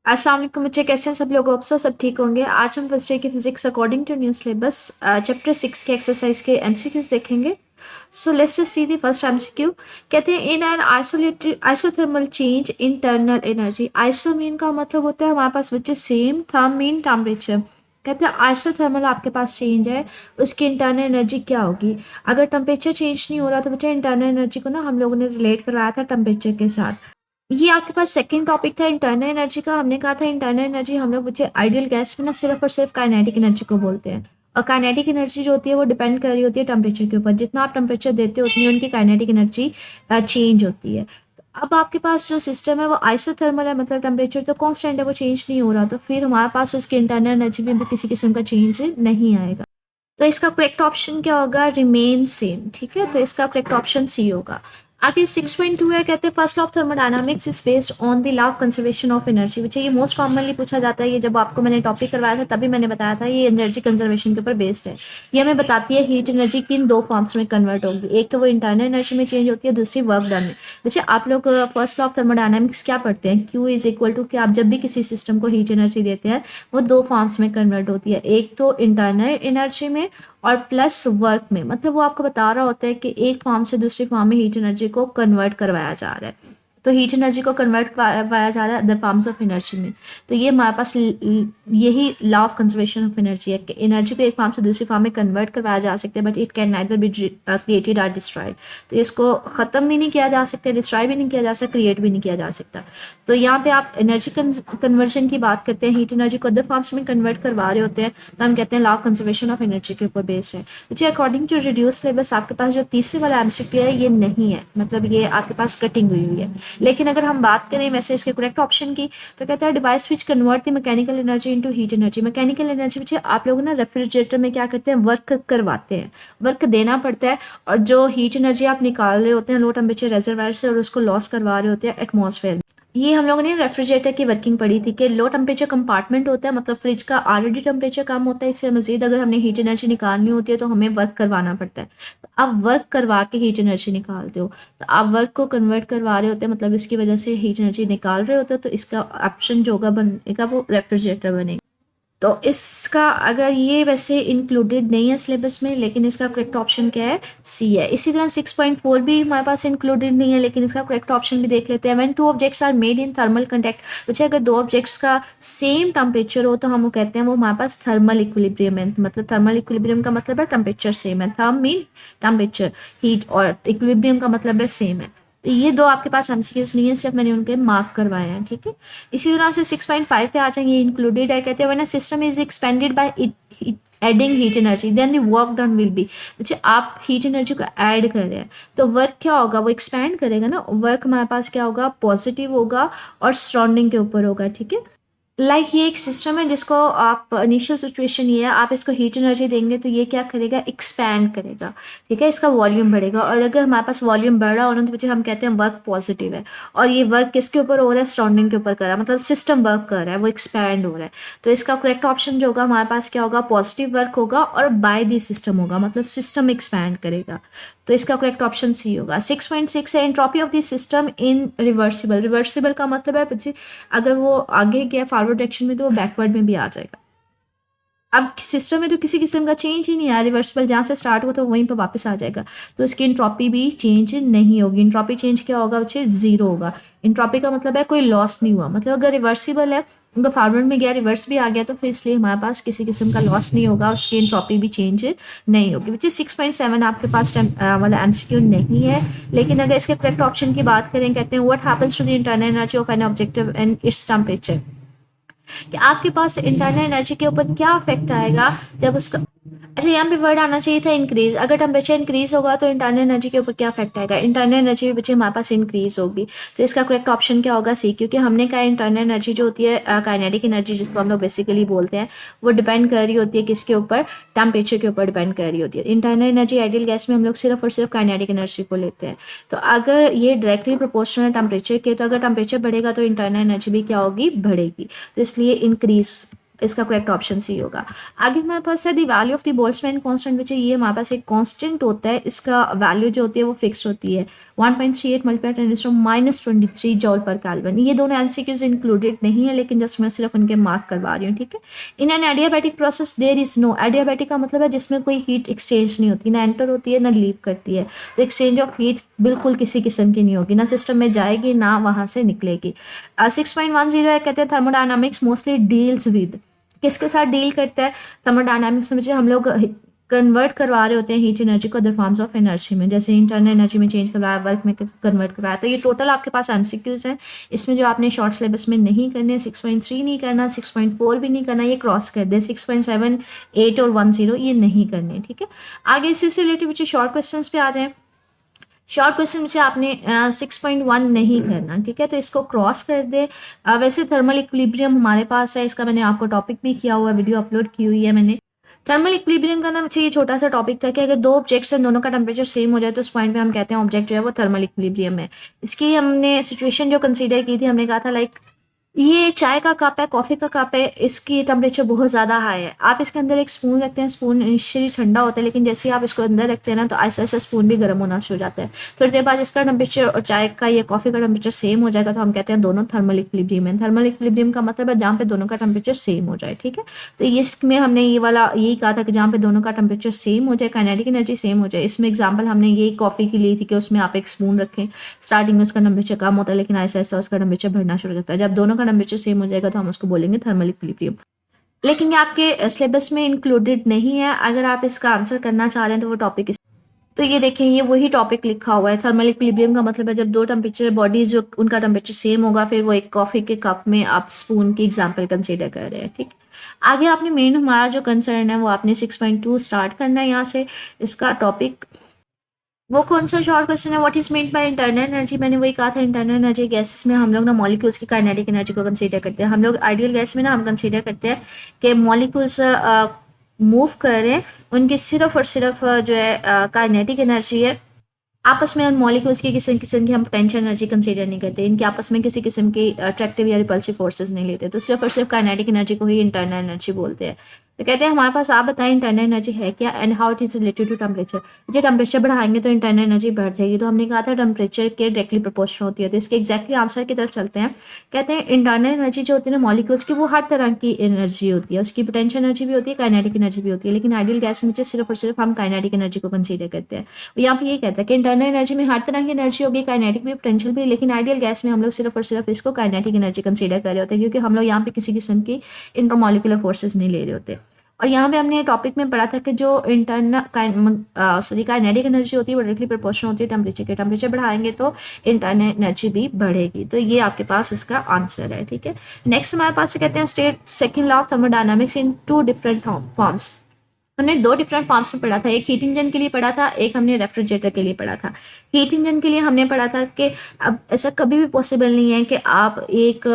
अस्सलाम वालेकुम बच्चे, कैसे हैं सब लोग? अफसोस सब ठीक होंगे। आज हम फर्स्ट डे की physics according to new syllabus chapter 6 के एक्सरसाइज के एमसीक्यूज देखेंगे। So let's just see the first MCQ. कहते हैं in an isolated isothermal change internal energy. Iso mean का मतलब होता है हमारे पास बच्चे सेम, थर्म मीन टेम्परेचर। कहते हैं आइसोथर्मल आपके पास चेंज है, उसकी इंटरनल एनर्जी क्या होगी? अगर टेम्परेचर चेंज नहीं हो रहा तो बच्चे इंटरनल एनर्जी को ना हम लोगों ने रिलेट करवाया था टेम्परेचर के साथ। ये आपके पास सेकंड टॉपिक था इंटरनल एनर्जी का। हमने कहा था इंटरनल एनर्जी हम लोग बच्चे आइडियल गैस में ना सिर्फ और सिर्फ काइनेटिक एनर्जी को बोलते हैं। और काइनेटिक एनर्जी जो होती है वो डिपेंड कर रही होती है टेम्परेचर के ऊपर। जितना आप टेम्परेचर देते हो उतनी उनकी काइनेटिक एनर्जी चेंज होती है। तो अब आपके पास जो सिस्टम है वो आइसोथर्मल है, मतलब टेम्परेचर तो कांस्टेंट है, वो चेंज नहीं हो रहा, तो फिर हमारे पास उसकी इंटरनल एनर्जी में भी किसी किस्म का चेंज नहीं आएगा। तो इसका करेक्ट ऑप्शन क्या होगा? Remain same. ठीक है, तो इसका करेक्ट ऑप्शन सी होगा। आगे 6.2 है, कहते हैं first law of thermodynamics is based on the law of conservation of energy. बच्चे ये मोस्ट कॉमनली पूछा जाता है, ये जब आपको मैंने टॉपिक करवाया था तभी मैंने बताया था ये एनर्जी कंजर्वेशन के ऊपर बेस्ड है। ये हमें बताती है हीट एनर्जी किन दो फॉर्म्स में कन्वर्ट होगी, एक तो वो इंटरनल एनर्जी में चेंज होती है, दूसरी वर्क डन में। बच्चे आप लोग फर्स्ट लॉ ऑफ थर्मोडायनामिक्स क्या पढ़ते हैं? क्यू इज इक्वल टू, कि आप जब भी किसी सिस्टम को हीट एनर्जी देते हैं वो दो फॉर्म्स में कन्वर्ट होती है, एक तो इंटरनल एनर्जी में और प्लस वर्क में। मतलब वो आपको बता रहा होता है कि एक फॉर्म से दूसरी फॉर्म में हीट एनर्जी को कन्वर्ट करवाया जा रहा है। तो हीट एनर्जी को कन्वर्ट करवाया जा रहा है अदर फॉर्म्स ऑफ एनर्जी में। तो ये हमारे पास यही law of conservation of energy है कि एनर्जी को एक फॉर्म से दूसरी फॉर्म में कन्वर्ट करवाया जा सकता है, but it can neither be created और डिस्ट्रॉयड। तो इसको ख़त्म भी नहीं किया जा सकता, डिस्ट्रॉय भी नहीं किया जा सकता, क्रिएट भी नहीं किया जा सकता। तो यहाँ पे आप एनर्जी कन्वर्जन की बात करते हैं, हीट एनर्जी को अदर फॉर्म्स में कन्वर्ट करवा रहे होते हैं, तो हम कहते हैं law of conservation of energy के ऊपर बेस्ड है। जी अकॉर्डिंग टू रिड्यूस सिलेबस आपके पास जो तीसरे वाला एमसीक्यू है ये नहीं है, मतलब ये आपके पास कटिंग हुई है। लेकिन अगर हम बात करें वैसे इसके करेक्ट ऑप्शन की, तो कहता है device which convert the mechanical energy into heat energy. Mechanical energy which आप लोग ना रेफ्रिजरेटर में क्या करते हैं, वर्क करवाते हैं, वर्क देना पड़ता है, और जो हीट एनर्जी आप निकाल रहे होते हैं लो टेम्परेचर रेजरवायर से और उसको लॉस करवा रहे होते हैं एटमॉस्फेयर। ये हम लोगों ने रेफ्रिजरेटर की वर्किंग पढ़ी थी कि लो टेम्परेचर कंपार्टमेंट होता है, मतलब फ्रिज का ऑलरेडी टेम्परेचर कम होता है, इससे मजीद अगर हमने हीट एनर्जी निकालनी होती है तो हमें वर्क करवाना पड़ता है। तो आप वर्क करवा के हीट एनर्जी निकालते हो, तो आप वर्क को कन्वर्ट करवा रहे होते हैं, मतलब इसकी वजह से हीट एनर्जी निकाल रहे होते हो, तो इसका ऑप्शन जो होगा बनेगा वो रेफ्रिजरेटर बनेगा। तो इसका अगर ये वैसे इंक्लूडेड नहीं है सिलेबस में, लेकिन इसका करेक्ट ऑप्शन क्या है? सी है। इसी तरह 6.4 भी हमारे पास इंक्लूडेड नहीं है, लेकिन इसका करेक्ट ऑप्शन भी देख लेते हैं। When two objects are made in thermal contact. बच्चे अगर दो ऑब्जेक्ट्स का सेम टेम्परेचर हो तो हम वो कहते हैं वो हमारे पास थर्मल इक्विलिब्रियम है। मतलब थर्मल इक्विलिब्रियम का मतलब है टेम्परेचर सेम है, थर्म मीन टेम्परेचर हीट, और इक्विलिब्रियम का मतलब है सेम है। तो ये दो आपके पास एमसीक्यूज नहीं है, सिर्फ मैंने उनके मार्क करवाए हैं। ठीक है, इसी तरह से 6.5 पे आ जाएंगे, इंक्लूडेड है। कहते हैं when a system is expanded by adding heat energy then the work done will be. अच्छा, आप हीट एनर्जी को ऐड कर रहे हैं तो वर्क क्या होगा? वो एक्सपैंड करेगा ना। वर्क हमारे पास क्या होगा? पॉजिटिव होगा और सराउंडिंग के ऊपर होगा। ठीक है, ये एक सिस्टम है जिसको आप इनिशियल सिचुएशन ये है, आप इसको हीट एनर्जी देंगे तो ये क्या करेगा? एक्सपैंड करेगा। ठीक है, इसका वॉल्यूम बढ़ेगा, और अगर हमारे पास वॉल्यूम बढ़ रहा हो ना तो बच्चे हम कहते हैं वर्क पॉजिटिव है। और ये वर्क किसके ऊपर हो रहा है? सराउंडिंग के ऊपर कर रहा है, मतलब सिस्टम वर्क कर रहा है, वो एक्सपैंड हो रहा है। तो इसका करेक्ट ऑप्शन जो होगा हमारे पास क्या होगा? पॉजिटिव वर्क होगा और बाय दी सिस्टम होगा, मतलब सिस्टम एक्सपैंड करेगा। तो इसका करेक्ट ऑप्शन सी होगा। 6.6 है entropy of the system in reversible. Reversible का मतलब है बच्चे अगर वो आगे गया फॉरवर्ड डायरेक्शन में तो वो बैकवर्ड में भी आ जाएगा। अब सिस्टम में तो किसी किस्म का चेंज ही नहीं आया, रिवर्सिबल जहाँ से स्टार्ट हुआ तो वहीं पर वापस आ जाएगा, तो इसकी इंट्रॉपी भी चेंज नहीं होगी। इंट्रॉपी चेंज क्या होगा बच्चे? जीरो होगा। इंट्रॉपी का मतलब है कोई लॉस नहीं हुआ, मतलब अगर रिवर्सिबल है उनका फॉरवर्ड में गया रिवर्स भी आ गया तो फिर इसलिए हमारे पास किसी किस्म का लॉस नहीं होगा, उसकी इंट्रॉपी भी चेंज नहीं होगी। बच्चे 6.7 आपके पास वाला एमसीक्यू नहीं है, लेकिन अगर इसके करेक्ट ऑप्शन की बात करें, कहते हैं what happens to the internal energy of an objective and its temperature. कि आपके पास इंटरनल एनर्जी के ऊपर क्या इफेक्ट आएगा जब उसका, अच्छा यहाँ पे वर्ड आना चाहिए था इंक्रीज। अगर टेम्परेचर इंक्रीज होगा तो इंटरनल एनर्जी के ऊपर क्या इफेक्ट आएगा? इंटरनल एनर्जी भी बच्चे हमारे पास इंक्रीज होगी। तो इसका करेक्ट ऑप्शन क्या होगा? सी, क्योंकि हमने कहा इंटरनल एनर्जी जो होती है काइनेटिक एनर्जी जिसको हम लोग बेसिकली बोलते हैं, वो डिपेंड कर रही होती है किसके ऊपर? टेम्परेचर के ऊपर डिपेंड कर रही होती है। इंटरनल एनर्जी आइडियल गैस में हम लोग सिर्फ और सिर्फ काइनेटिक एनर्जी को लेते हैं। तो अगर ये डायरेक्टली प्रोपोर्शनल टेम्परेचर के, तो अगर टेम्परेचर बढ़ेगा तो इंटरनल एनर्जी भी क्या होगी? बढ़ेगी। तो इसलिए इंक्रीज इसका करेक्ट ऑप्शन सी होगा। आगे हमारे पास है the value of the Boltzmann constant, which ये हमारे पास एक कांस्टेंट होता है, इसका वैल्यू जो होती है वो फिक्स होती है 1.38 मल्टीप्लाई 10⁻23 जॉल पर केल्विन। ये दोनों एमसीक्यूज इंक्लूडेड नहीं है, लेकिन जस्ट मैं सिर्फ उनके मार्क करवा रही हूँ, ठीक है। In an adiabatic process there is no, adiabatic का मतलब है जिसमें कोई हीट एक्सचेंज नहीं होती, ना एंटर होती है ना लीव करती है, तो एक्सचेंज ऑफ हीट बिल्कुल किसी किस्म की नहीं होगी, ना सिस्टम में जाएगी ना वहाँ से निकलेगी। 6.10 है, कहते हैं थर्मोडायनामिक्स मोस्टली डील्स विद, किसके साथ डील करता है, थर्मोडायनामिक्स में हम लोग कन्वर्ट करवा रहे होते हैं हीट एनर्जी को अदर फॉर्म्स ऑफ एनर्जी में, जैसे इंटरनल एनर्जी में चेंज करवाया, वर्क में कन्वर्ट करवाया। तो ये टोटल आपके पास एमसीक्यूज हैं, इसमें जो आपने शॉर्ट सिलेबस में नहीं करने, 6.3 नहीं करना, 6.4 भी नहीं करना, ये क्रॉस कर दे, 6.7, 8 और 10 ये नहीं करने, ठीक है। आगे इससे रिलेटेड बच्चे शॉर्ट क्वेश्चन पे आ जाए। शॉर्ट क्वेश्चन से आपने 6.1 नहीं करना, ठीक है, तो इसको क्रॉस कर दे। वैसे थर्मल इक्विलिब्रियम हमारे पास है, इसका मैंने आपको टॉपिक भी किया हुआ है, वीडियो अपलोड की हुई है मैंने। थर्मल इक्विलिब्रियम का ना ये छोटा सा टॉपिक था कि अगर दो ऑब्जेक्ट्स हैं, दोनों का टेम्परेचर सेम हो जाए तो उस पॉइंट पे हम कहते हैं ऑब्जेक्ट जो है वो थर्मल इक्विलिब्रियम है। इसकी हमने सिचुएशन जो कंसीडर की थी, हमने कहा था लाइक ये चाय का कप है, कॉफ़ी का कप है, इसकी टेम्परेचर बहुत ज़्यादा हाई है, आप इसके अंदर एक स्पून रखते हैं, स्पून इनिशियली ठंडा होता है, लेकिन जैसे ही आप इसको अंदर रखते हैं ना तो ऐसा ऐसा स्पून भी गर्म होना शुरू हो जाता है। थोड़ी देर बाद इसका टेम्परेचर और चाय का या कॉफ़ी का टेम्परेचर सेम हो जाएगा, तो हम कहते हैं दोनों थर्मल इक्विलिब्रियम है। थर्मल इक्विलिब्रियम का मतलब है जहाँ पे दोनों का टेम्परेचर सेम हो जाए, ठीक है। तो इसमें हमने ये वाला यही कहा था कि जहाँ पे दोनों का टेम्परेचर सेम हो जाए, काइनेटिक एनर्जी सेम हो जाए। इसमें एग्जाम्पल हमने यही कॉफ़ी की ली थी कि उसमें आप एक स्पून रखें, स्टार्टिंग में उसका टेम्परेचर कम होता है, लेकिन ऐसा ऐसा उसका टेम्परेचर बढ़ना शुरू हो जाता है। जब दोनों का टेम्परेचर सेम हो जाएगा तो हम उसको बोलेंगे थर्मल इक्विलिब्रियम। लेकिन ये आपके सिलेबस में इंक्लूडेड नहीं है, अगर आप इसका आंसर करना चाह रहे हैं तो वो टॉपिक तो ये देखें, ये वही टॉपिक लिखा हुआ है। थर्मल इक्विलिब्रियम का मतलब है जब दो टेम्परेचर बॉडीज जो उनका टेम्परेचर सेम होगा, फिर वो एक कॉफ़ी के कप में आप स्पून की एग्जांपल कंसीडर कर रहे हैं, ठीक। आगे आपने मेन हमारा जो कंसर्न है वो आपने 6.2 स्टार्ट करना है यहाँ से। इसका टॉपिक वो कौन सा शॉर्ट क्वेश्चन है, what is mean by internal energy. मैंने वही कहा था, इंटरनल एनर्जी गैसेस में हम लोग ना मॉलिक्यूल्स की काइनेटिक एनर्जी को कंसीडर करते हैं। हम लोग आइडियल गैस में ना हम कंसीडर करते हैं कि मॉलिक्यूल्स मूव कर रहे हैं, उनकी सिर्फ और सिर्फ जो है काइनेटिक एनर्जी है। आपस में मॉलिक्यूल्स की किसी किस्म की हम पोटेंशियल एनर्जी कंसीडर नहीं करते, इनके आपस में किसी किस्म की अट्रैक्टिव या रिपल्सिव फोर्सेस नहीं लेते, तो सिर्फ और सिर्फ काइनेटिक एनर्जी को ही इंटरनल एनर्जी बोलते हैं। तो कहते हैं हमारे पास, आप बताएं इंटरनल एनर्जी है क्या and how it is related to temperature. जो टेम्परेचर बढ़ाएंगे तो इंटरनल एनर्जी बढ़ जाएगी, तो हमने कहा था टेम्परेचर के डायरेक्टली प्रोपोर्शनल होती है। तो इसके एग्जैक्टली आंसर की तरफ चलते हैं। कहते हैं इंटरनल एनर्जी जो होती है ना मॉलिक्यूल्स की, वो हर तरह की एनर्जी होती है, उसकी पोटेंशियल एनर्जी भी होती है, काइनेटिक एनर्जी भी होती है, लेकिन आइडियल गैस में सिर्फ और सिर्फ हम काइनेटिक एनर्जी को कंसीडर करते हैं। यहाँ पे ये कहता है कि इंटरनल एनर्जी में हर तरह की एनर्जी होगी, काइनेटिक भी पोटेंशियल भी, लेकिन आइडियल गैस में हम लोग सिर्फ और सिर्फ इसको काइनेटिक एनर्जी कंसीडर कर रहे होते हैं, क्योंकि हम लोग यहाँ पे किसी किस्म की इंटरमॉलिकुलर फोर्सेज नहीं ले रहे होते। और यहाँ पे हमने टॉपिक में पढ़ा था कि जो काइनेटिक एनर्जी होती है वो डायरेक्टली प्रोपोर्शनल होती है टेम्परेचर के। टेम्परेचर बढ़ाएंगे तो इंटरनल एनर्जी भी बढ़ेगी, तो ये आपके पास उसका आंसर है, ठीक है। नेक्स्ट हमारे पास कहते हैं state second law of thermodynamics in 2 different forms. हमने 2 डिफरेंट फॉर्म्स में पढ़ा था, एक हीट इंजन के लिए पढ़ा था, एक हमने रेफ्रिजरेटर के लिए पढ़ा था। हीट इंजन के लिए हमने पढ़ा था कि अब ऐसा कभी भी पॉसिबल नहीं है कि आप एक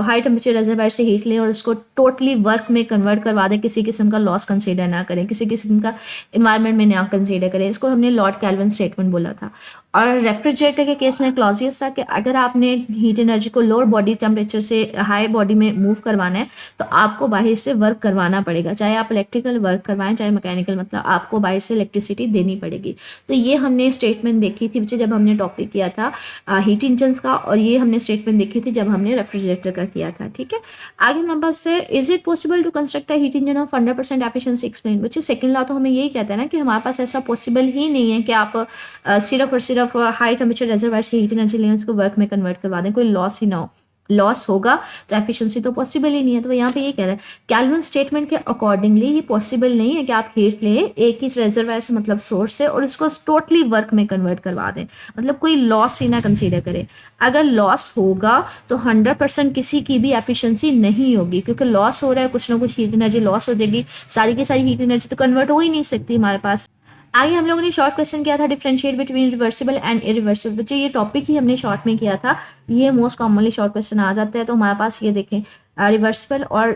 हाई टेम्परेचर रिजर्वायर से हीट लें और उसको टोटली वर्क में कन्वर्ट करवा दें, किसी किस्म का लॉस कंसीडर ना करें, किसी किस्म का इन्वायरमेंट में ना कंसीडर करें। इसको हमने लॉर्ड कैल्विन स्टेटमेंट बोला था। और रेफ्रिजरेटर के केस में क्लॉजियस था कि अगर आपने हीट एनर्जी को लोअर बॉडी टेम्परेचर से हाई बॉडी में मूव करवाना है तो आपको बाहर से वर्क करवाना पड़ेगा, चाहे आप इलेक्ट्रिकल वर्क करवाएं चाहे मैकेनिकल, मतलब आपको बाहर से इलेक्ट्रिसिटी देनी पड़ेगी। तो ये हमने स्टेटमेंट देखी थी बच्चे जब हमने टॉपिक किया था हीट इंजन का, और ये हमने स्टेटमेंट देखी थी जब हमने रेफ्रिजरेटर का किया था, ठीक है। आगे हमारे पास से is it possible to construct a heat engine of 100% efficiency explain. बच्चे सेकंड लॉ तो हमें यही कहता है ना कि हमारे पास ऐसा पॉसिबल ही नहीं है कि आप सिर्फ और सिर्फ हाई टेम्परेचर रिजर्वायर से हीट एनर्जी लें, उसको वर्क में कन्वर्ट करवा दें, कोई लॉस ही ना हो। लॉस होगा तो एफिशिएंसी तो पॉसिबल ही नहीं है। तो यहाँ पे ये कह रहा है कैल्विन स्टेटमेंट के अकॉर्डिंगली ये पॉसिबल नहीं है कि आप हीट लें एक ही रिजर्वायर से, मतलब सोर्स से, और उसको टोटली वर्क में कन्वर्ट करवा दें, मतलब कोई लॉस ही ना कंसीडर करें। अगर लॉस होगा तो 100% किसी की भी एफिशिएंसी नहीं होगी, क्योंकि लॉस हो रहा है, कुछ ना कुछ हीट एनर्जी लॉस हो जाएगी, सारी की सारी हीट एनर्जी तो कन्वर्ट हो ही नहीं सकती हमारे पास। आगे हम लोगों ने शॉर्ट क्वेश्चन किया था differentiate between reversible and irreversible. बच्चे ये टॉपिक ही हमने शॉर्ट में किया था, ये मोस्ट कॉमनली शॉर्ट क्वेश्चन आ जाता है। तो हमारे पास ये देखें रिवर्सिबल और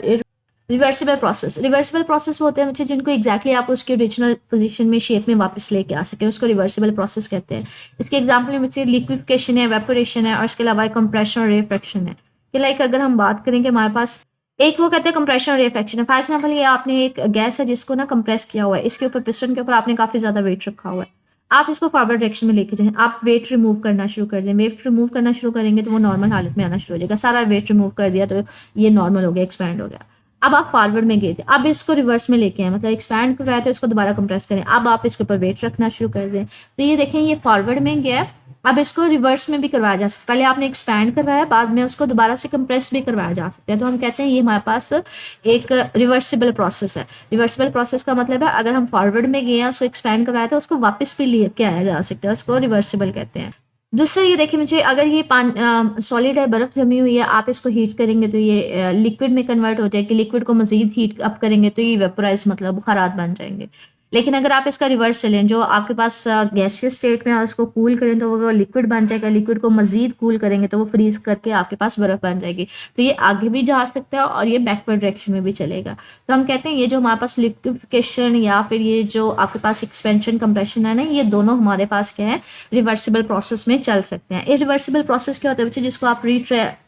रिवर्सिबल प्रोसेस। रिवर्सिबल प्रोसेस वो होते हैं बच्चे जिनको एग्जैक्टली आप उसके ओरिजिनल पोजीशन में शेप में वापस लेके आ सकें, उसको रिवर्सिबल प्रोसेस कहते हैं। इसके एग्जाम्पल में बच्चे लिक्विफिकेशन है, वेपोरेशन है, और इसके अलावा कंप्रेशन और रिफ्रैक्शन है। कि लाइक अगर हम बात करें कि हमारे पास एक वो कहते हैं कंप्रेशन और रिफ्रैक्शन है। फॉर एग्जांपल ये आपने एक गैस है जिसको ना कंप्रेस किया हुआ है, इसके ऊपर पिस्टन के ऊपर आपने काफ़ी ज़्यादा वेट रखा हुआ है। आप इसको फॉरवर्ड डायरेक्शन में लेके जाएँ, आप वेट रिमूव करना शुरू कर दें। वेट रिमूव करना शुरू करेंगे तो वो नॉर्मल हालत में आना शुरू हो जाएगा। सारा वेट रिमूव कर दिया तो ये नॉर्मल हो गया, एक्सपैंड हो गया। अब आप फॉरवर्ड में गए थे, अब इसको रिवर्स में लेके आए, मतलब एक्सपैंड कर रहा है तो इसको दोबारा कंप्रेस करें। अब आप इसके ऊपर वेट रखना शुरू कर दें, तो ये देखें ये फॉरवर्ड में गया है। अब इसको रिवर्स में भी करवाया जा सकता है। पहले आपने एक्सपैंड करवाया, बाद में उसको दोबारा से कंप्रेस भी करवाया जा सकता है। तो हम कहते हैं ये हमारे पास एक रिवर्सिबल प्रोसेस है। रिवर्सिबल प्रोसेस का मतलब है अगर हम फॉरवर्ड में गए हैं, उसको एक्सपैंड करवाया तो उसको वापस भी लेके आया जा सकता है, उसको रिवर्सिबल कहते हैं। दूसरा ये देखिए मुझे, अगर ये पानी सॉलिड है, बर्फ़ जमी हुई है, आप इसको हीट करेंगे तो ये लिक्विड में कन्वर्ट हो जाएगी। लिक्विड को मज़ीद हीट अप करेंगे तो ये वेपोराइज़ मतलब बुखारात बन जाएंगे। लेकिन अगर आप इसका रिवर्स चलें, जो आपके पास गैसियस स्टेट में है उसको कूल करें तो वो लिक्विड बन जाएगा। लिक्विड को मज़ीद कूल करेंगे तो वो फ्रीज़ करके आपके पास बर्फ़ बन जाएगी। तो ये आगे भी जा सकता है और ये बैकवर्ड डायरेक्शन में भी चलेगा। तो हम कहते हैं ये जो हमारे पास लिक्विफिकेशन या फिर ये जो आपके पास एक्सपेंशन कंप्रेशन है ना, ये दोनों हमारे पास क्या है, रिवर्सिबल प्रोसेस में चल सकते हैं। इरिवर्सिबल प्रोसेस क्या होता है बच्चे, जिसको आप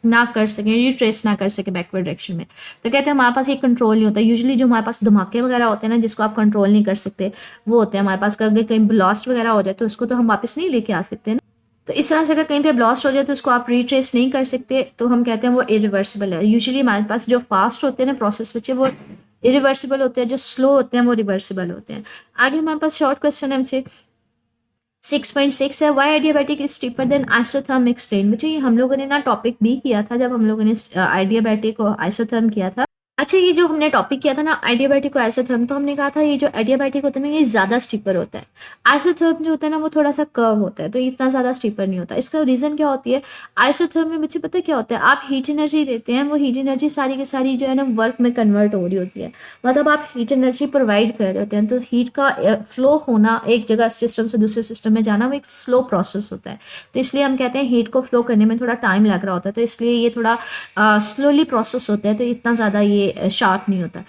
ना कर सकें, रिट्रेस ना कर सकें बैकवर्ड डायरेक्शन में। तो कहते हैं हमारे पास ये कंट्रोल नहीं होता। यूजुअली जो हमारे पास धमाके वगैरह होते हैं ना, जिसको आप कंट्रोल नहीं कर सकते, वो होते हैं हमारे पास। अगर कहीं ब्लास्ट वगैरह हो जाए तो उसको तो हम वापस नहीं लेके आ सकते ना। तो इस तरह से अगर कहीं पे ब्लास्ट हो जाए तो उसको आप रिट्रेस नहीं कर सकते, तो हम कहते हैं वो इरिवर्सिबल है। यूजुअली हमारे पास जो फास्ट होते हैं ना प्रोसेस बच्चे, वो इरिवर्सिबल होते हैं। जो स्लो होते हैं वो रिवर्सिबल होते हैं। आगे हमारे पास शॉर्ट क्वेश्चन है मुझे 6.6 है, why adiabatic is steeper than isotherm explain. मुझे ये हम लोगों ने ना टॉपिक भी किया था जब हम लोगों ने आइडियाबैटिक और आइसोथर्म किया था। अच्छा, ये जो हमने टॉपिक किया था ना आइडियाबैटिक और आइसोथर्म, तो हमने कहा था ये जो आइडियाबैटिक होता है ना, ये ज़्यादा स्टीपर होता है। आइसोथर्म जो होता है ना, वो थोड़ा सा कर्व होता है, तो इतना ज़्यादा स्टीपर नहीं होता। इसका रीज़न क्या होती है, आइसोथर्म में बच्चे पता है क्या होता है, आप हीट एनर्जी देते हैं, वो हीट एनर्जी सारी की सारी जो है ना वर्क में कन्वर्ट हो रही होती है। मतलब आप हीट एनर्जी प्रोवाइड कर रहे होते हैं, तो हीट का फ्लो होना, एक जगह सिस्टम से दूसरे सिस्टम में जाना, वो एक स्लो प्रोसेस होता है। तो इसलिए हम कहते हैं हीट को फ्लो करने में थोड़ा टाइम लग रहा होता है, तो इसलिए ये थोड़ा स्लोली प्रोसेस होता है, तो इतना ज़्यादा ये शार्प नहीं होता।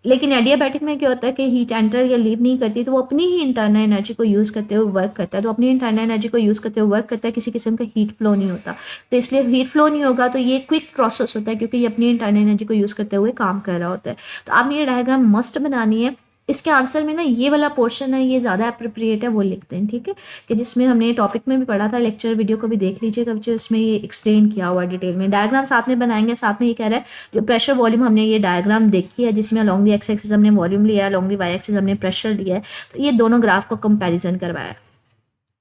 लेकिन एडियाबैटिक में क्या होता है कि हीट एंटर या लीव नहीं करती, तो वो अपनी ही इंटरनल एनर्जी को यूज़ करते हुए वर्क करता है। तो अपनी इंटरनल एनर्जी को यूज़ करते हुए वर्क करता है, किसी किस्म का हीट फ्लो नहीं होता। तो इसलिए हीट फ्लो नहीं होगा तो ये क्विक प्रोसेस होता है, क्योंकि ये अपनी इंटरनल एनर्जी को यूज़ करते हुए काम कर रहा होता है। तो आपने ये डायग्राम मस्ट बनानी है। इसके आंसर में ना ये वाला पोर्शन है, ये ज़्यादा अप्रोप्रिएट है, वो लिखते हैं, ठीक है। कि जिसमें हमने टॉपिक में भी पढ़ा था, लेक्चर वीडियो को भी देख लीजिएगा बच्चे, उसमें ये एक्सप्लेन किया हुआ डिटेल में। डायग्राम साथ में बनाएंगे, साथ में ये कह रहा है जो प्रेशर वॉल्यूम, हमने ये डायग्राम देखी है जिसमें अलॉन्ग दी एक्स एक्सिस हमने वॉल्यूम लिया है, अलॉन्ग दी वाई एक्सिस हमने प्रेशर लिया है। तो ये दोनों ग्राफ को कंपैरिजन करवाया है।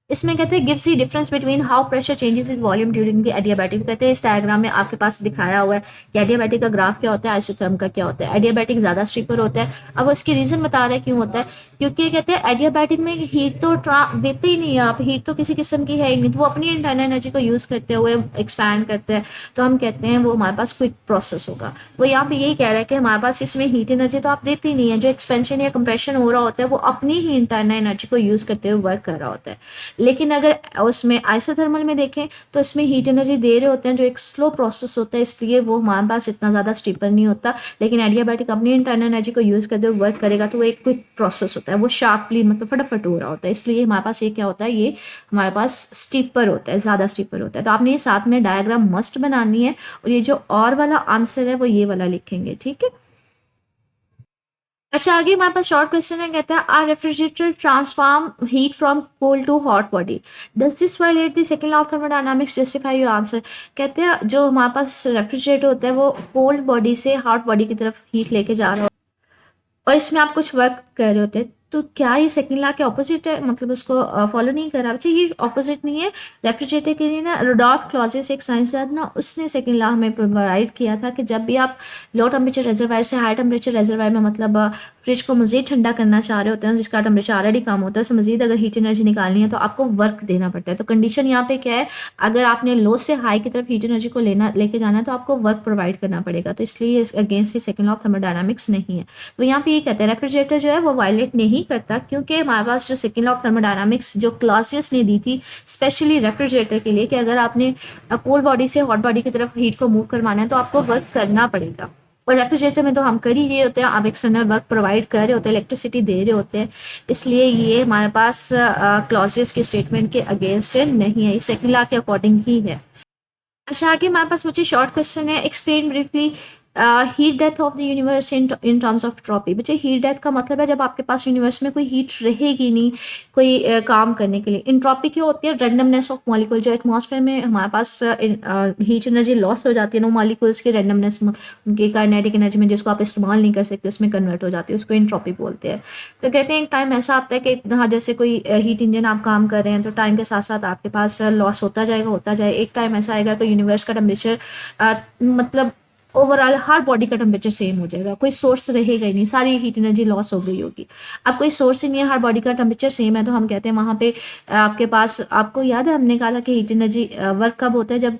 इसमें कहते हैं gives the difference between how pressure changes with volume during the adiabatic. कहते हैं इस डायग्राम में आपके पास दिखाया हुआ है कि एडियाबैटिक का ग्राफ क्या होता है, आइसोथर्म का क्या होता है। एडियाबैटिक ज़्यादा स्टीपर होता है। अब वो इसकी रीज़न बता रहे हैं क्यों होता है, क्योंकि कहते हैं एडियाबैटिक में हीट तो देते ही नहीं है आप, हीट तो किसी किस्म की है ही नहीं, तो वो अपनी इंटरनल एनर्जी को यूज़ करते हुए एक्सपैंड करते हैं। तो हम कहते हैं वो हमारे पास क्विक प्रोसेस होगा। वो यहाँ पे यही कह रहा है कि हमारे पास इसमें हीट एनर्जी तो आप देते ही नहीं है, जो एक्सपेंशन या कंप्रेशन हो रहा होता है वो अपनी ही इंटरनल एनर्जी को यूज़ करते हुए वर्क कर रहा होता है। लेकिन अगर उसमें आइसोथर्मल में देखें तो इसमें हीट एनर्जी दे रहे होते हैं, जो एक स्लो प्रोसेस होता है, इसलिए वो हमारे पास इतना ज़्यादा स्टीपर नहीं होता। लेकिन एडियाबैटिक अपनी इंटरनल एनर्जी को यूज़ करते हुए वर्क करेगा, तो वो एक क्विक प्रोसेस होता है, वो शार्पली मतलब फटाफट हो रहा होता है। इसलिए हमारे पास ये क्या होता है, ये हमारे पास स्टीपर होता है, ज़्यादा स्टीपर होता है। तो आपने ये साथ में डायग्राम मस्ट बनानी है, और ये जो और वाला आंसर है वो ये वाला लिखेंगे, ठीक है। अच्छा, आगे हमारे पास शॉर्ट क्वेश्चन है, कहता है our refrigerator transform heat from cold to hot body, does this violate the second law of thermodynamics, justify your answer. कहते हैं जो हमारे पास रेफ्रिजरेटर होता है वो कोल्ड बॉडी से हॉट बॉडी की तरफ हीट लेके जा रहा होता है, और इसमें आप कुछ वर्क कर रहे होते हैं। तो क्या ये सेकंड लॉ के ऑपोजिट है, मतलब उसको फॉलो नहीं कर रहा बच्चे, ये ऑपोजिट नहीं है। रेफ्रिजरेटर के लिए ना रुडोल्फ क्लॉजेस एक साइंसदान ना, उसने सेकंड लॉ हमें प्रोवाइड किया था कि जब भी आप लो टेम्परेचर रिजर्वायर से हाई टेम्परेचर रिजर्वायर में, मतलब फ्रिज को मज़ीद ठंडा करना चाह रहे होते हैं, जिसका टेम्परेचर ऑलरेडी कम होता है, उसमें मज़ीद अगर हीट एनर्जी निकालनी है तो आपको वर्क देना पड़ता है। तो कंडीशन यहाँ पे क्या है, अगर आपने लो से हाई की तरफ हीट एनर्जी को लेके जाना है तो आपको वर्क प्रोवाइड करना पड़ेगा। तो इसलिए against second law of thermodynamics नहीं है। तो यहाँ पे ये कहते हैं रेफ्रिजरेटर जो है वो वायलेट नहीं करता, क्योंकि हमारे पास जो सेकंड लॉ ऑफ थर्मोडायनामिक्स जो क्लासियस ने दी थी स्पेशली रेफ्रिजरेटर के लिए, कि अगर आपने कोल्ड बॉडी से हॉट बॉडी की तरफ हीट को मूव करवाना है तो आपको वर्क करना पड़ेगा। और रेफ्रिजरेटर में तो हम कर ही रहे होते हैं, आप एक्सटर्नल वर्क प्रोवाइड कर रहे होते हैं, इलेक्ट्रिसिटी दे रहे होते हैं, इसलिए ये हमारे पास क्लॉजेस के स्टेटमेंट के अगेंस्ट नहीं है, सेकंड लॉ के अकॉर्डिंग ही है। अच्छा, आगे हमारे पास मुझे शॉर्ट क्वेश्चन है, explain briefly heat death of the universe in terms of trophy. बच्चे हीट डेथ का मतलब है जब आपके पास यूनिवर्स में कोई हीट रहेगी नहीं कोई काम करने के लिए। इंट्रॉपी क्या होती है? Randomness of molecule. जो एटमॉस्फेयर में हमारे पास हीट एनर्जी लॉस हो जाती है ना, मॉलिक्यूल्स की रैंडमनेस उनकी काइनेटिक एनर्जी में जिसको आप इस्तेमाल नहीं कर सकते उसमें कन्वर्ट हो जाती है, उसको इंट्रॉपी बोलते हैं। तो कहते हैं एक टाइम ऐसा आता है कि हाँ जैसे कोई हीट इंजन आप काम कर रहे हैं तो टाइम के साथ साथ आपके पास लॉस होता जाए। एक टाइम ऐसा आएगा कि यूनिवर्स का टेम्परेचर मतलब ओवरऑल हर बॉडी का टेम्परेचर सेम हो जाएगा, कोई सोर्स रहेगा ही नहीं, सारी हीट एनर्जी लॉस हो गई होगी। अब कोई सोर्स ही नहीं है, हर बॉडी का टेम्परेचर सेम है, तो हम कहते हैं वहाँ पे आपके पास, आपको याद है हमने कहा था कि हीट एनर्जी वर्क कब होता है? जब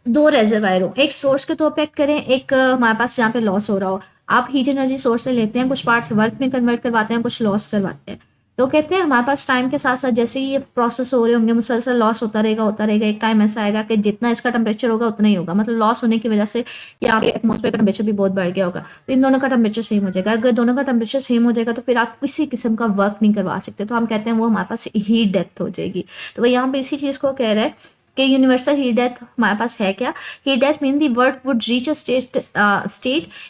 दो रेजरवायर हो, एक सोर्स के तौर पे एक्ट करें, एक हमारे पास जहाँ पे लॉस हो रहा हो। आप हीट एनर्जी सोर्स से लेते हैं, कुछ पार्ट वर्क में कन्वर्ट करवाते हैं, कुछ लॉस करवाते हैं। तो कहते हैं हमारे पास टाइम के साथ साथ जैसे ही ये प्रोसेस हो रहे होंगे मुसलसल लॉस होता रहेगा। एक टाइम ऐसा आएगा कि जितना इसका टेम्परेचर होगा उतना ही होगा, मतलब लॉस होने की वजह से यहाँ पे एटमॉस्फेयर का टेम्परेचर भी बहुत बढ़ गया होगा, तो इन दोनों का टेम्परेचर सेम हो जाएगा। अगर दोनों का टेम्परेचर सेम हो जाएगा तो फिर आप किसी किस्म का वर्क नहीं करवा सकते, तो हम कहते हैं वो हमारे पास हीट डेथ हो जाएगी। तो वही यहाँ पे इसी चीज़ को कह रहा है कि यूनिवर्सल हीट डेथ हमारे पास है क्या? Heat death mean the world would reach a state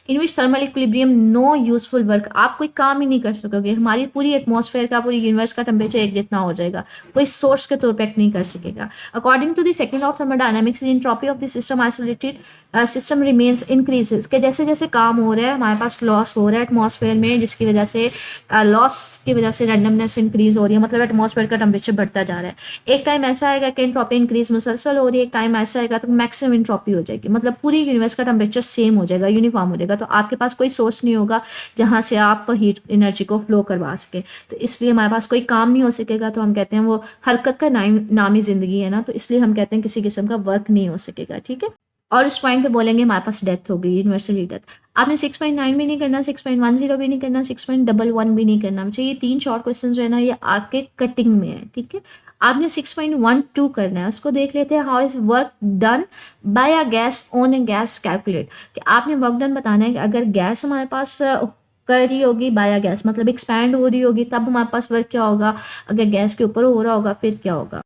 in which thermal equilibrium no useful work. आप कोई काम ही नहीं कर सकोगे, हमारी पूरी एटमॉस्फेयर का, पूरी यूनिवर्स का टेम्परेचर एक जितना हो जाएगा, कोई सोर्स के तौर पर एक्ट नहीं कर सकेगा। According to the second law of thermodynamics, the entropy of the system isolated system remains increases. के जैसे जैसे काम हो रहा है हमारे पास लॉस हो रहा है एटमॉस्फेयर में, जिसकी वजह से लॉस की वजह से रैंडमनेस इंक्रीज हो रही है, मतलब एटमॉस्फेयर का टेम्परेचर बढ़ता जा रहा है। एक टाइम ऐसा आएगा कि एंट्रोपी इंक्रीज मुसलसल हो रही है, एक टाइम ऐसा आएगा तो मैक्सिमम एंट्रोपी हो जाएगी, मतलब पूरी यूनिवर्स का टेम्परेचर सेम हो जाएगा, यूनिफॉर्म हो जाएगा। तो आपके पास कोई सोर्स नहीं होगा जहां से आप हीट एनर्जी को फ्लो करवा सके, तो इसलिए हमारे पास कोई काम नहीं हो सकेगा। तो हम कहते हैं वो हरकत का नामी जिंदगी है ना, तो इसलिए हम कहते हैं किसी किस्म का वर्क नहीं हो सकेगा। ठीक है, और उस पॉइंट पे बोलेंगे हमारे पास डेथ हो गई, यूनिवर्सली डेथ। आपने 6.9 भी नहीं करना, 6.10 भी नहीं करना, 6.11 भी नहीं करना। मुझे ये 3 शॉर्ट क्वेश्चन जो है ना ये आपके कटिंग में है। ठीक है, आपने 6.12 करना है, उसको देख लेते हैं। How is work done by a gas on A gas calculate. कि आपने वर्क डन बताना है कि अगर गैस हमारे पास कर रही होगी बाया गैस, मतलब एक्सपैंड हो रही होगी, तब हमारे पास वर्क क्या होगा। अगर गैस के ऊपर हो रहा होगा फिर क्या होगा।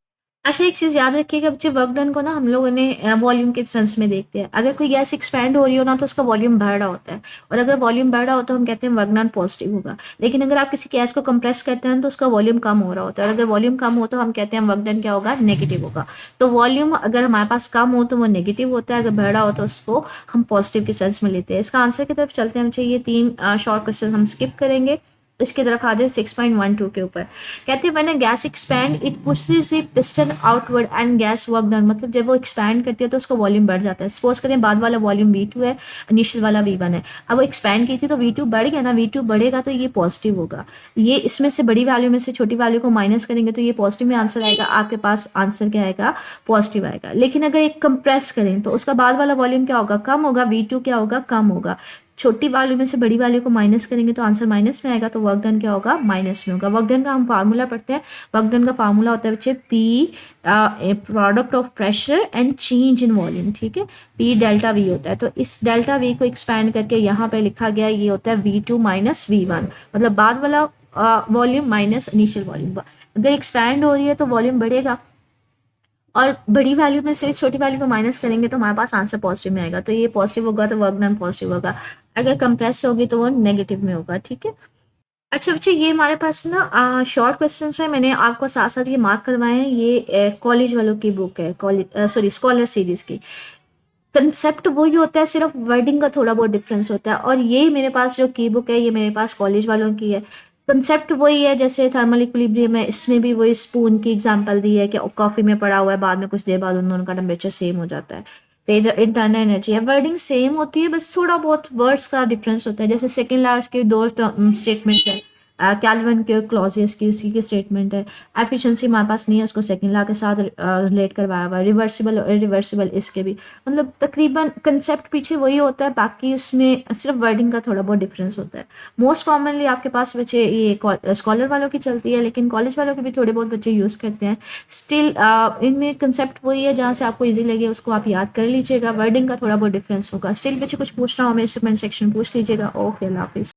अच्छा, एक चीज़ याद रखिएगा बच्चे, वर्क डन को ना हम लोगों ने वॉल्यूम के सेंस में देखते हैं। अगर कोई गैस एक्सपैंड हो रही हो ना तो उसका वॉल्यूम बढ़ रहा होता है, और अगर वॉल्यूम बढ़ रहा हो तो हम कहते हैं वर्क डन पॉजिटिव होगा। लेकिन अगर आप किसी गैस को कंप्रेस करते हैं तो उसका वॉल्यूम कम हो रहा होता है, और अगर वॉल्यूम कम हो तो हम कहते हैं वर्क डन क्या होगा, नेगेटिव होगा। तो वॉल्यूम अगर हमारे पास कम हो तो वो नेगेटिव होता है, अगर बढ़ रहा हो तो उसको हम पॉजिटिव के सेंस में लेते हैं। इसका आंसर की तरफ चलते हैं बच्चे, ये 3 शॉर्ट क्वेश्चन हम स्किप करेंगे, इसकी तरफ आ जाए 6.12 के ऊपर। कहते हैं मैंने gas expand it pushes the piston outward and gas work done. मतलब जब वो एक्सपैंड करती है तो उसका वॉल्यूम बढ़ जाता है। सपोज करें बाद वाला वॉल्यूम V2 है, इनिशियल वाला V1 है। अब वो एक्सपैंड की थी तो V2 बढ़ गया ना, V2 बढ़ेगा तो ये पॉजिटिव होगा। ये इसमें से बड़ी वैल्यू में से छोटी वैल्यू को माइनस करेंगे तो ये पॉजिटिव में आंसर आएगा, आपके पास आंसर क्या आएगा, पॉजिटिव आएगा। लेकिन अगर एक कंप्रेस करें तो उसका बाद वाला वॉल्यूम क्या होगा, कम होगा, V2 क्या होगा, कम होगा। छोटी वैल्यू में से बड़ी वैल्यू को माइनस करेंगे तो आंसर माइनस में आएगा, तो वर्क डन क्या होगा, माइनस में होगा। वर्क डन का हम फार्मूला पढ़ते हैं। वर्क डन का फार्मूला होता है बच्चे P product of pressure and change in volume. ठीक है, P डेल्टा V होता है। तो इस डेल्टा V को एक्सपैंड करके यहाँ पे लिखा गया, ये होता है V2 माइनस V1, मतलब बाद वाला वॉल्यूम माइनस इनिशियल वॉल्यूम। अगर एक्सपैंड हो रही है तो वॉल्यूम बढ़ेगा, और बड़ी वैल्यू में से छोटी वैल्यू को माइनस करेंगे तो हमारे पास आंसर पॉजिटिव में आएगा। तो ये पॉजिटिव होगा तो वर्क डन पॉजिटिव होगा, अगर कंप्रेस होगी तो वो नेगेटिव में होगा। ठीक है, अच्छा बच्चे, ये हमारे पास ना शॉर्ट क्वेश्चंस है, मैंने आपको साथ साथ ये मार्क करवाए हैं। ये कॉलेज वालों की बुक है, कॉलेज सॉरी स्कॉलर सीरीज की। कंसेप्ट वही होता है, सिर्फ वर्डिंग का थोड़ा बहुत डिफरेंस होता है। और ये मेरे पास जो की बुक है ये मेरे पास कॉलेज वालों की है। कंसेप्ट वही है, जैसे थर्मल इक्विलिब्रियम है, इसमें भी वही स्पून की एग्जांपल दी है कि कॉफी में पड़ा हुआ है, बाद में कुछ देर बाद उन दोनों का टेम्परेचर सेम हो जाता है। फिर इंटरनल एनर्जी है, वर्डिंग सेम होती है, बस थोड़ा बहुत वर्ड्स का डिफरेंस होता है। जैसे सेकेंड लास्ट के दो स्टेटमेंट है, कैल्विन के क्लॉजेस की उसी के स्टेटमेंट है। एफिशिएंसी हमारे पास नहीं है, उसको सेकेंड लॉ के साथ रिलेट करवाया हुआ है। रिवर्सिबल और इरिवर्सिबल इसके भी, मतलब तकरीबन कंसेप्ट पीछे वही होता है, बाकी उसमें सिर्फ वर्डिंग का थोड़ा बहुत डिफरेंस होता है। मोस्ट कॉमनली आपके पास बच्चे ये स्कॉलर वालों की चलती है, लेकिन कॉलेज वालों के भी थोड़े बहुत बच्चे यूज़ करते हैं। स्टिल इनमें कंसेप्ट वही है, जहाँ से आपको ईजी लगे उसको आप याद कर लीजिएगा। वर्डिंग का थोड़ा बहुत डिफरेंस होगा। स्टिल बच्चे कुछ पूछना हो मेरे से कमेंट सेक्शन पूछ लीजिएगा। ओके, अल्लाह हाफिज़।